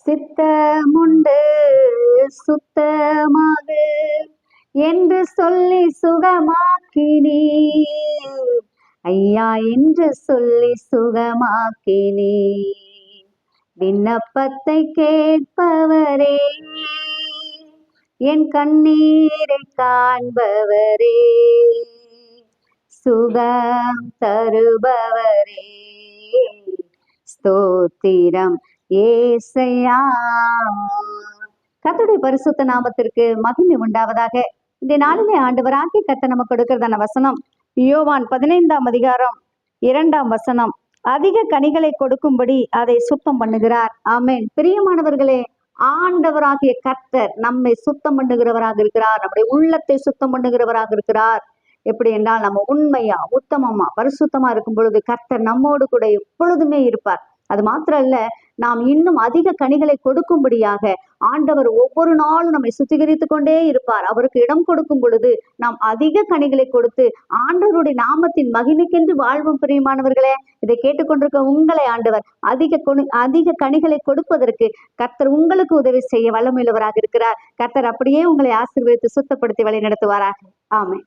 சித்தமுண்டு சுத்தமாகு என்று சொல்லி சுகமாக்கினீ ஐயா என்று சொல்லி சுகமாக்கினீ. விண்ணப்பத்தை கேட்பவரே, என் கண்ணீரை காண்பவரே, சுகம் தருபவரே, ஸ்தோத்திரம் ஏசையா. கர்த்தருடைய பரிசுத்த நாமத்திற்கு மகிமை உண்டாவதாக. இந்த நாளிலே ஆண்டவராகிய கர்த்தர் நமக்கு கொடுக்கிறதான வசனம் யோவான் 15ஆம் அதிகாரம் 2ஆம் வசனம். அதிக கனிகளை கொடுக்கும்படி அதை சுத்தம் பண்ணுகிறார். ஆமென். பிரியமானவர்களே, ஆண்டவராகிய கர்த்தர் நம்மை சுத்தம் பண்ணுகிறவராக இருக்கிறார். நம்முடைய உள்ளத்தை சுத்தம் பண்ணுகிறவராக இருக்கிறார். எப்படி என்றால், நம்ம உண்மையா உத்தமமா பரிசுத்தமா இருக்கும் பொழுது கர்த்தர் நம்மோடு கூட எப்பொழுதுமே இருப்பார். அது மாத்திரம் இல்ல, நாம் இன்னும் அதிக கனிகளை கொடுக்கும்படியாக ஆண்டவர் ஒவ்வொரு நாளும் நம்மை சுத்திகரித்து கொண்டே இருப்பார். அவருக்கு இடம் கொடுக்கும் பொழுது நாம் அதிக கனிகளை கொடுத்து ஆண்டவருடைய நாமத்தின் மகிமைக்கென்று வாழ்வும். பிரியமானவர்களே, இதை கேட்டுக்கொண்டிருக்க உங்களை ஆண்டவர் அதிக கனிகளை கொடுப்பதற்கு கர்த்தர் உங்களுக்கு உதவி செய்ய வல்லமையுள்ளவராக இருக்கிறார். கர்த்தர் அப்படியே உங்களை ஆசீர்வதித்து சுத்தப்படுத்தி வழி நடத்துவாராக. ஆமென்.